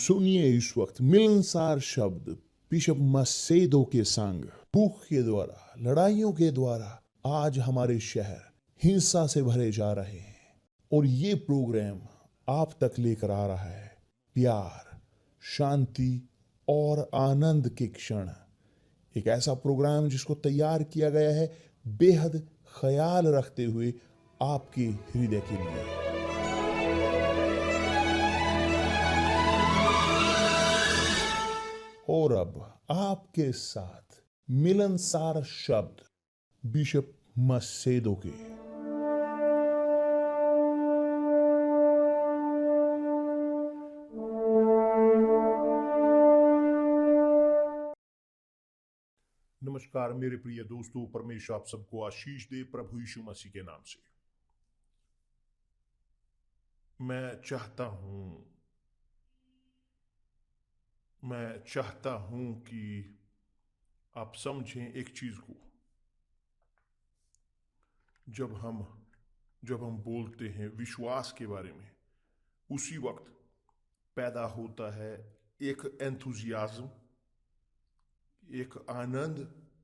सुनिए इस वक्त मिलनसार शब्द बिशप मसेदो के संग। भूख के द्वारा, लड़ाइयों के द्वारा आज हमारे शहर हिंसा से भरे जा रहे हैं और ये प्रोग्राम आप तक लेकर आ रहा है प्यार, शांति और आनंद के क्षण। एक ऐसा प्रोग्राम जिसको तैयार किया गया है बेहद ख्याल रखते हुए आपके हृदय के लिए। और अब आपके साथ मिलनसार शब्द बिशप मसेदो के। नमस्कार मेरे प्रिय दोस्तों, परमेश्वर आप सबको आशीष दे प्रभु यीशु मसीह के नाम से। मैं चाहता हूं कि आप समझें एक चीज को। जब हम बोलते हैं विश्वास के बारे में, उसी वक्त पैदा होता है एक एंथुजियाज्म, एक आनंद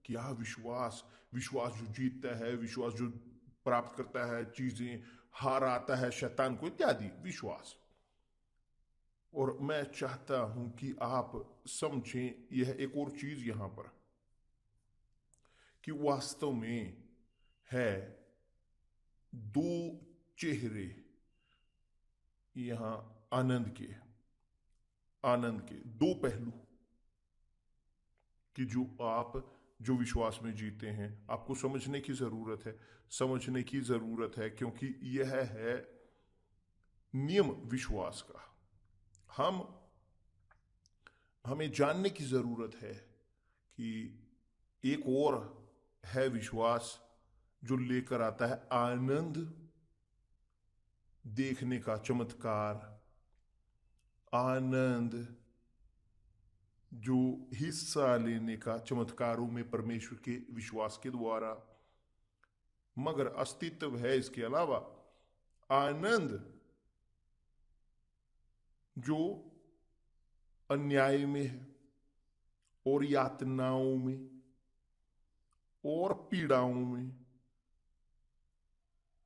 कि यह विश्वास जो जीतता है, विश्वास जो प्राप्त करता है चीजें, हार आता है शैतान को, इत्यादि विश्वास। और मैं चाहता हूं कि आप समझें यह एक और चीज यहां पर कि वास्तव में है दो चेहरे यहां आनंद के दो पहलू कि जो विश्वास में जीते हैं, आपको समझने की जरूरत है क्योंकि यह है नियम विश्वास का। हमें जानने की जरूरत है कि एक और है विश्वास जो लेकर आता है आनंद देखने का चमत्कार, आनंद जो हिस्सा लेने का चमत्कारों में परमेश्वर के विश्वास के द्वारा। मगर अस्तित्व है इसके अलावा आनंद जो अन्याय में है और यातनाओं में और पीड़ाओं में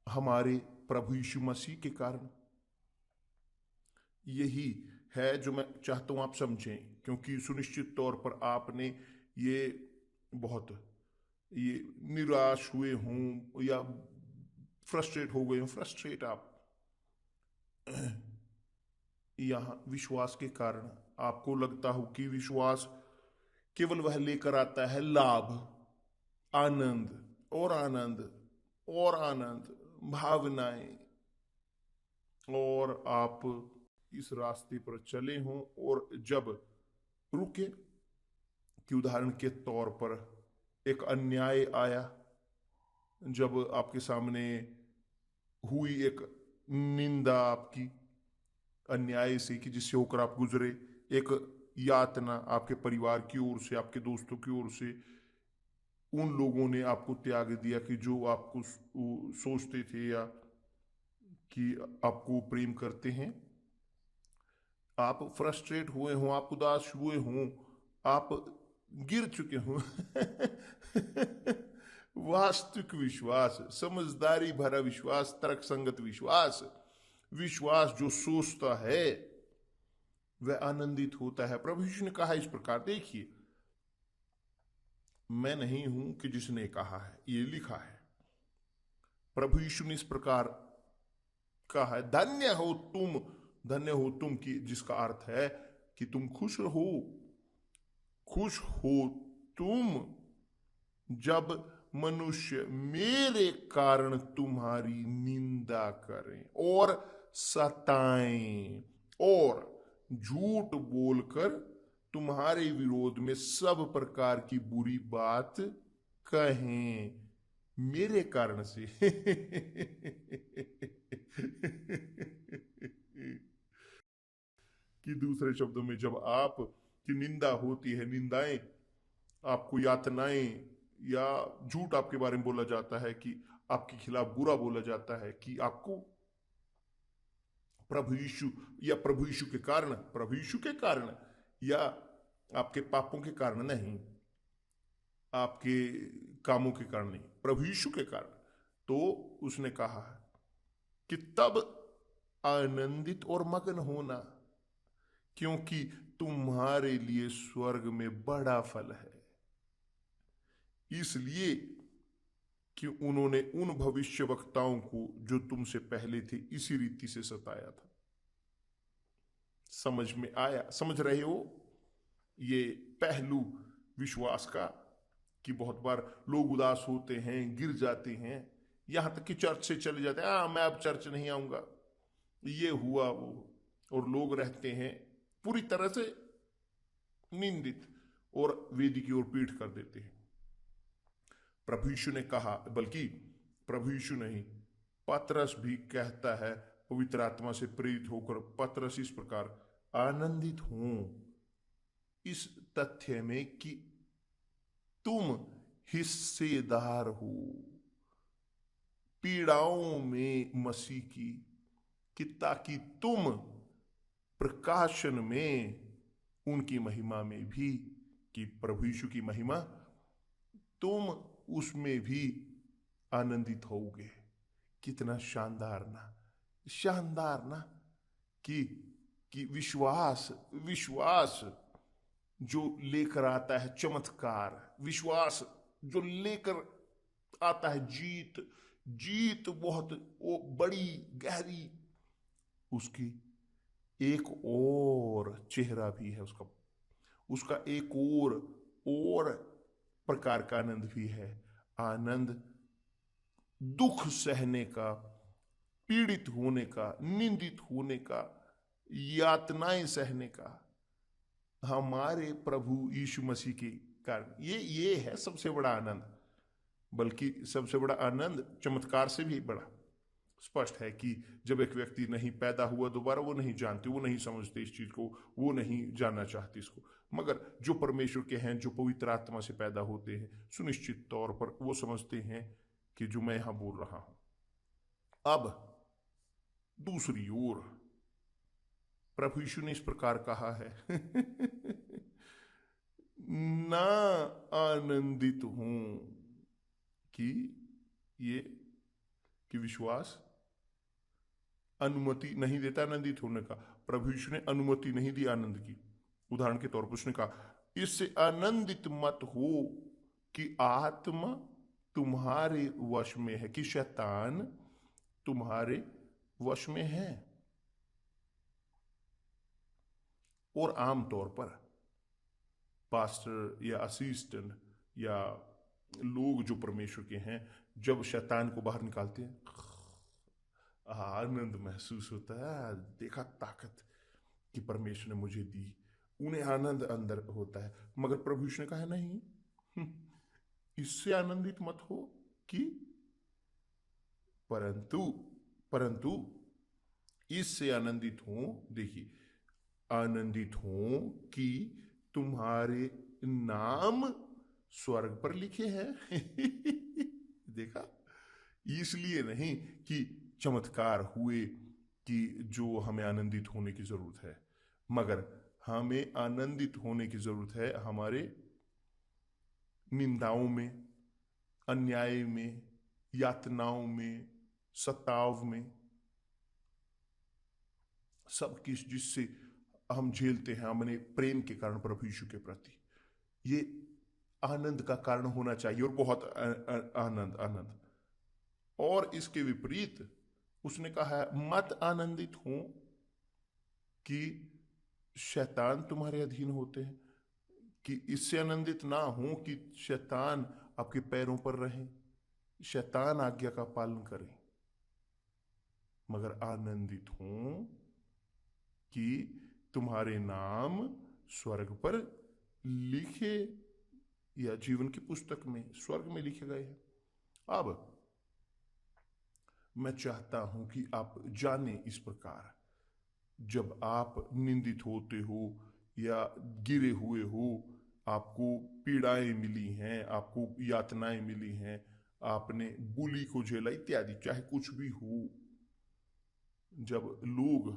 हमारे प्रभु यीशु मसीह के कारण। यही है जो मैं चाहता हूं आप समझें, क्योंकि सुनिश्चित तौर पर आपने ये निराश हुए हों या फ्रस्ट्रेट हो गए हों, आप यहां विश्वास के कारण आपको लगता हो कि विश्वास केवल वह लेकर आता है लाभ, आनंद और आनंद और आनंद, भावनाएं, और आप इस रास्ते पर चले हों और जब रुके कि उदाहरण के तौर पर एक अन्याय आया, जब आपके सामने हुई एक निंदा आपकी अन्याय से कि जिससे होकर आप गुजरे, एक यातना आपके परिवार की ओर से, आपके दोस्तों की ओर से, उन लोगों ने आपको त्याग दिया कि जो आपको सोचते थे या कि आपको प्रेम करते हैं। आप फ्रस्ट्रेट हुए हों, आप उदास हुए हों, आप गिर चुके हों वास्तविक विश्वास, समझदारी भरा विश्वास, तर्क संगत विश्वास जो सोचता है वह आनंदित होता है। प्रभु यीशु ने कहा इस प्रकार, देखिए मैं नहीं हूं कि जिसने कहा है, ये लिखा है। प्रभु यीशु ने इस प्रकार कहा है, धन्य हो तुम की, जिसका अर्थ है कि तुम खुश हो तुम जब मनुष्य मेरे कारण तुम्हारी निंदा करें और सताएं और झूठ बोलकर तुम्हारे विरोध में सब प्रकार की बुरी बात कहें मेरे कारण से कि दूसरे शब्दों में, जब आप की निंदा होती है, निंदाएं, आपको यातनाएं या झूठ आपके बारे में बोला जाता है, कि आपके खिलाफ बुरा बोला जाता है, कि आपको प्रभु यीशु या प्रभु यीशु के कारण, प्रभु यीशु के कारण या आपके पापों के कारण नहीं, आपके कामों के कारण नहीं, प्रभु यीशु के कारण। तो उसने कहा कि तब आनंदित और मगन होना, क्योंकि तुम्हारे लिए स्वर्ग में बड़ा फल है। इसलिए कि उन्होंने उन भविष्यवक्ताओं को जो तुमसे पहले थे इसी रीति से सताया था। समझ में आया? समझ रहे हो ये पहलू विश्वास का, कि बहुत बार लोग उदास होते हैं, गिर जाते हैं, यहां तक कि चर्च से चले जाते हैं, मैं अब चर्च नहीं आऊंगा, ये हुआ वो, और लोग रहते हैं पूरी तरह से निंदित और वेदी की ओर पीठ कर देते हैं। प्रभु यीशु ने कहा, बल्कि प्रभु यीशु नहीं, पतरस भी कहता है पवित्र आत्मा से प्रेरित होकर, पतरस इस प्रकार, आनंदित हूं इस तथ्य में कि तुम हिस्सेदार हो पीड़ाओं में मसीह की, कि ताकि तुम प्रकाशन में उनकी महिमा में भी, कि प्रभु यीशु की महिमा, तुम उसमें भी आनंदित होगे। कितना शानदार ना, शानदार ना, कि विश्वास जो लेकर आता है चमत्कार, विश्वास जो लेकर आता है जीत बहुत वो बड़ी गहरी, उसकी एक और चेहरा भी है, उसका एक और प्रकार का आनंद भी है। आनंद दुख सहने का, पीड़ित होने का, निंदित होने का, यातनाएं सहने का, हमारे प्रभु यीशु मसीह के कारण। ये है सबसे बड़ा आनंद। बल्कि सबसे बड़ा आनंद चमत्कार से भी बड़ा स्पष्ट है कि जब एक व्यक्ति नहीं पैदा हुआ दोबारा, वो नहीं जानते, वो नहीं समझते इस चीज को, वो नहीं जानना चाहते इसको। मगर जो परमेश्वर के हैं, जो पवित्र आत्मा से पैदा होते हैं, सुनिश्चित तौर पर वो समझते हैं कि जो मैं यहां बोल रहा हूं। अब दूसरी ओर प्रभु यीशु ने इस प्रकार कहा है ना आनंदित हूं, कि विश्वास अनुमति नहीं देता आनंदित होने का। प्रभु यीशु ने अनुमति नहीं दी आनंद की। उदाहरण के तौर पर उसने कहा, इससे आनंदित मत हो कि आत्मा तुम्हारे वश में है, कि शैतान तुम्हारे वश में है। और आमतौर पर पास्टर या असिस्टेंट या लोग जो परमेश्वर के हैं, जब शैतान को बाहर निकालते हैं, आनंद महसूस होता है, देखा ताकत कि परमेश्वर ने मुझे दी, उन्हें आनंद अंदर होता है। मगर प्रभु यीशु ने कहा नहीं, इससे आनंदित मत हो कि परंतु इससे आनंदित हो, देखिए, आनंदित हो कि तुम्हारे नाम स्वर्ग पर लिखे हैं देखा, इसलिए नहीं कि चमत्कार हुए कि जो हमें आनंदित होने की जरूरत है, मगर हमें आनंदित होने की जरूरत है हमारे निंदाओं में, अन्याय में, यातनाओं में, सताव में, सब किस जिससे हम झेलते हैं हमने प्रेम के कारण प्रभु यीशु के प्रति, ये आनंद का कारण होना चाहिए, और बहुत आनंद। और इसके विपरीत उसने कहा है, मत आनंदित हो कि शैतान तुम्हारे अधीन होते हैं, कि इससे आनंदित ना हो कि शैतान आपके पैरों पर रहे, शैतान आज्ञा का पालन करे, मगर आनंदित हो कि तुम्हारे नाम स्वर्ग पर लिखे, या जीवन की पुस्तक में स्वर्ग में लिखे गए हैं। अब मैं चाहता हूं कि आप जाने इस प्रकार, जब आप निंदित होते हो या गिरे हुए हो, आपको पीड़ाएं मिली हैं, आपको यातनाएं मिली हैं, आपने बुली को झेला इत्यादि, चाहे कुछ भी हो, जब लोग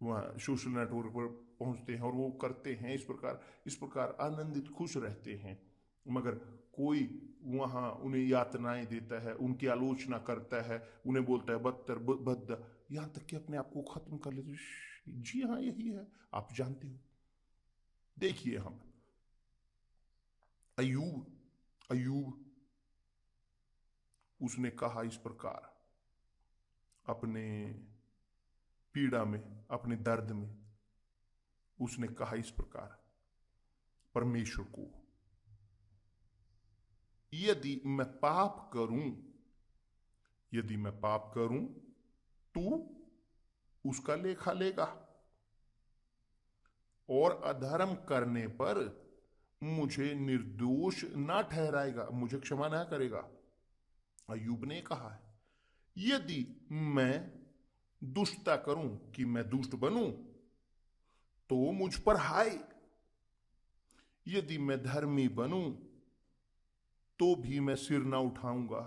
वहाँ सोशल नेटवर्क पर पहुँचते हैं और वो करते हैं इस प्रकार आनंदित खुश रहते हैं, मगर कोई वहाँ उन्हें यातनाएं देता है, उनकी आलोचना करता है, उन्हें बोलता है बदतर बद, यहाँ तक कि अपने आप को खत्म कर लेते। जी हाँ, यही है, आप जानते हो। देखिए हम अयूब उसने कहा इस प्रकार अपने पीड़ा में, अपने दर्द में, उसने कहा इस प्रकार परमेश्वर को, यदि मैं पाप करूं तू उसका लेखा लेगा, और अधर्म करने पर मुझे निर्दोष ना ठहराएगा, मुझे क्षमा ना करेगा। अय्यूब ने कहा है, यदि मैं दुष्टता करूं, कि मैं दुष्ट बनूं, तो मुझ पर हाय। यदि मैं धर्मी बनूं तो भी मैं सिर ना उठाऊंगा।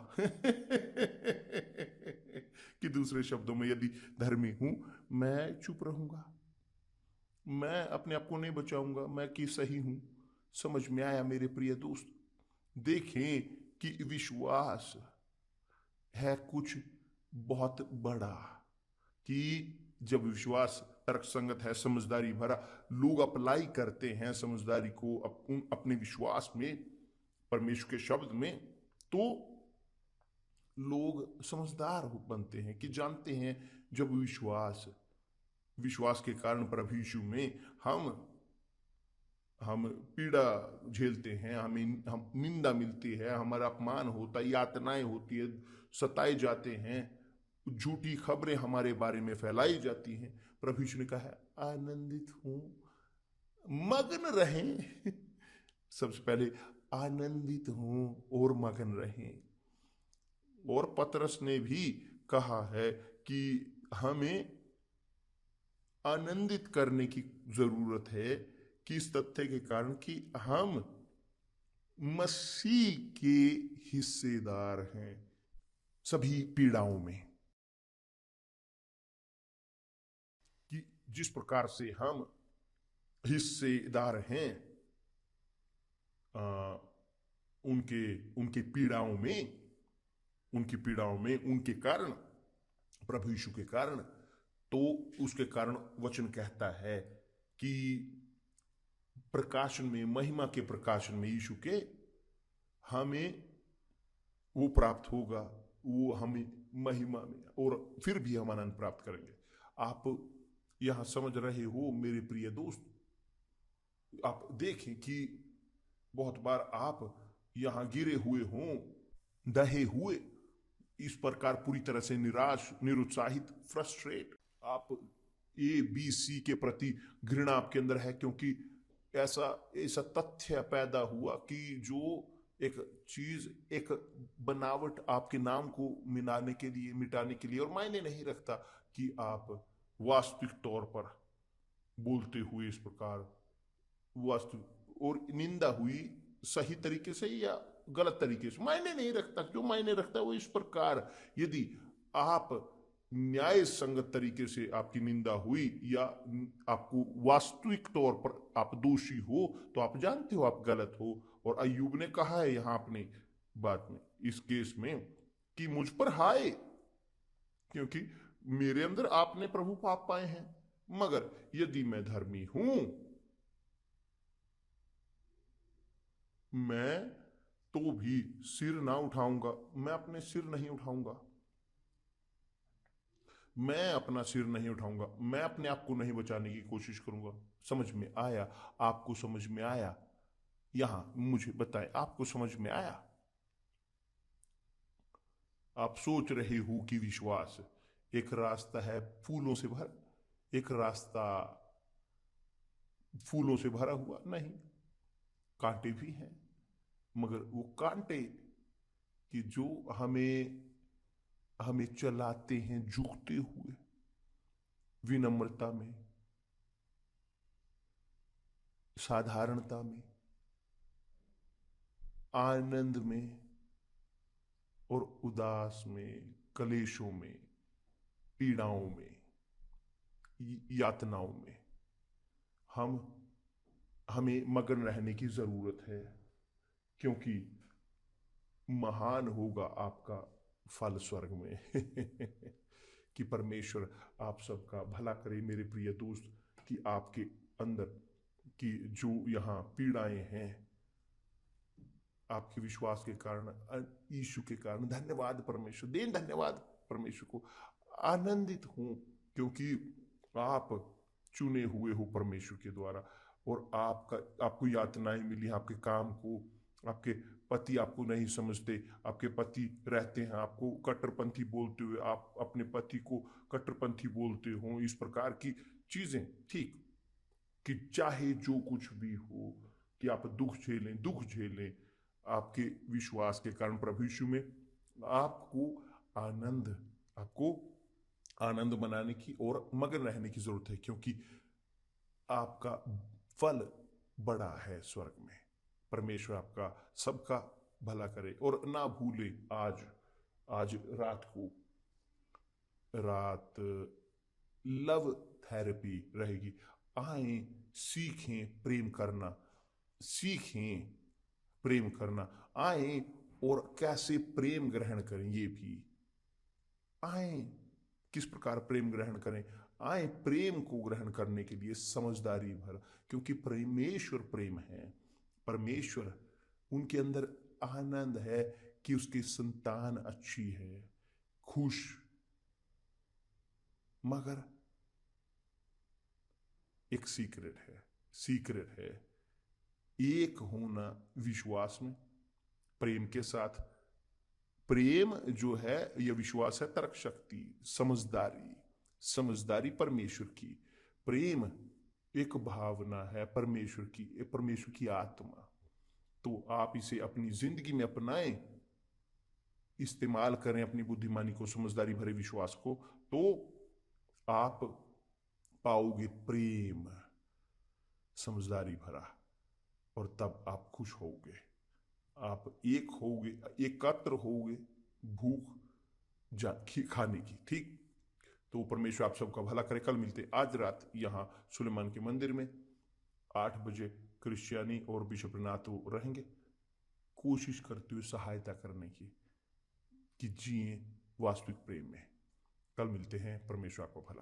कि दूसरे शब्दों में, यदि धर्मी हूं मैं चुप रहूंगा, मैं अपने आप को नहीं बचाऊंगा, मैं कि सही हूं। समझ में आया मेरे प्रिय दोस्त? देखें कि विश्वास है कुछ बहुत बड़ा, कि जब विश्वास तर्कसंगत है, समझदारी भरा, लोग अप्लाई करते हैं समझदारी को अपने विश्वास में, परमेश्वर के शब्द में, तो लोग समझदार बनते हैं, कि जानते हैं जब विश्वास के कारण प्रभु यीशु में हम पीड़ा झेलते हैं, हम निंदा मिलती है, हमारा अपमान होता है, यातनाएं होती है, सताए जाते हैं, झूठी खबरें हमारे बारे में फैलाई जाती हैं, प्रभु यीशु ने कहा है आनंदित हूं, मग्न रहें। सबसे पहले आनंदित हूं और मग्न रहें। और पतरस ने भी कहा है कि हमें आनंदित करने की जरूरत है, कि इस तथ्य के कारण कि हम मसीह के हिस्सेदार हैं सभी पीड़ाओं में, कि जिस प्रकार से हम हिस्सेदार हैं उनके उनके पीड़ाओं में उनके कारण, प्रभु यीशु के कारण, तो उसके कारण वचन कहता है कि प्रकाशन में, महिमा के प्रकाशन में यीशु के, हमें वो प्राप्त होगा, वो हमें महिमा में, और फिर भी हम आनंद प्राप्त करेंगे। आप यहां समझ रहे हो मेरे प्रिय दोस्त? आप देखें कि बहुत बार आप यहां गिरे हुए हों, दहे हुए, इस प्रकार पूरी तरह से निराश, निरुत्साहित, फ्रस्ट्रेट, आप ABC के प्रति घृणा आपके अंदर है, क्योंकि ऐसा तथ्य पैदा हुआ कि जो एक चीज, एक बनावट आपके नाम को मिटाने के लिए, और मायने नहीं रखता कि आप वास्तविक तौर पर बोलते हुए इस प्रकार और निंदा हुई सही तरीके से या गलत तरीके से, मायने नहीं रखता। जो मायने रखता है वो इस प्रकार, यदि आप न्याय संगत तरीके से आपकी निंदा हुई, या आपको वास्तविक तौर पर आप दोषी हो, तो आप जानते हो आप गलत हो। और अय्यूब ने कहा है यहां अपनी बात में, इस केस में, कि मुझ पर हाय, क्योंकि मेरे अंदर आपने प्रभु पाप पाए हैं, मगर यदि मैं धर्मी हूं, मैं तो भी सिर ना उठाऊंगा, मैं अपने सिर नहीं उठाऊंगा, मैं अपना सिर नहीं उठाऊंगा, मैं अपने आप को नहीं बचाने की कोशिश करूंगा। समझ में आया? आपको समझ में आया? यहां मुझे बताएं, आपको समझ में आया? आप सोच रहे हो कि विश्वास एक रास्ता है फूलों से भरा, एक रास्ता फूलों से भरा हुआ नहीं, कांटे भी हैं, मगर वो कांटे कि जो हमें चलाते हैं झुकते हुए, विनम्रता में, साधारणता में, आनंद में, और उदास में, कलेशों में, पीड़ाओं में, यातनाओं में हमें मगन रहने की जरूरत है, क्योंकि महान होगा आपका फल स्वर्ग में। कि परमेश्वर आप सबका भला करे मेरे प्रिय दोस्त, कि आपके अंदर की जो यहाँ पीड़ाएं हैं आपके विश्वास के कारण, यीशु के कारण, धन्यवाद परमेश्वर, धन्यवाद परमेश्वर को, आनंदित हूं क्योंकि आप चुने हुए हो परमेश्वर के द्वारा, और आपको यातनाएं मिली आपके काम को, आपके पति आपको नहीं समझते, आपके पति रहते हैं आपको कट्टरपंथी बोलते हुए, आप अपने पति को कट्टरपंथी बोलते हो, इस प्रकार की चीजें, ठीक, कि चाहे जो कुछ भी हो, कि आप दुख झेलें आपके विश्वास के कारण प्रभु यीशु में, आपको आनंद मनाने की और मगन रहने की जरूरत है, क्योंकि आपका फल बड़ा है स्वर्ग में। परमेश्वर आपका सबका भला करे, और ना भूले आज रात लव थेरेपी रहेगी। आए सीखें प्रेम करना, आए और कैसे प्रेम ग्रहण करें, ये भी आए किस प्रकार प्रेम ग्रहण करें, आए प्रेम को ग्रहण करने के लिए समझदारी भर, क्योंकि परमेश्वर प्रेम है। परमेश्वर, उनके अंदर आनंद है कि उसकी संतान अच्छी है, खुश, मगर एक सीक्रेट है एक होना विश्वास में, प्रेम के साथ। प्रेम जो है, यह विश्वास है, तर्क शक्ति, समझदारी परमेश्वर की। प्रेम एक भावना है परमेश्वर की आत्मा। तो आप इसे अपनी जिंदगी में अपनाएं, इस्तेमाल करें अपनी बुद्धिमानी को, समझदारी भरे विश्वास को, तो आप पाओगे प्रेम समझदारी भरा, और तब आप खुश होगे, आप एकत्र होगे भूख खाने की, ठीक। तो परमेश्वर आप सबका भला करे। कल मिलते आज रात यहाँ सुलेमान के मंदिर में 8 बजे। क्रिश्चियानी और बिशप नातो रहेंगे, कोशिश करते हुए सहायता करने की, कि जिए वास्तविक प्रेम में। कल मिलते हैं, परमेश्वर आपको भला करे।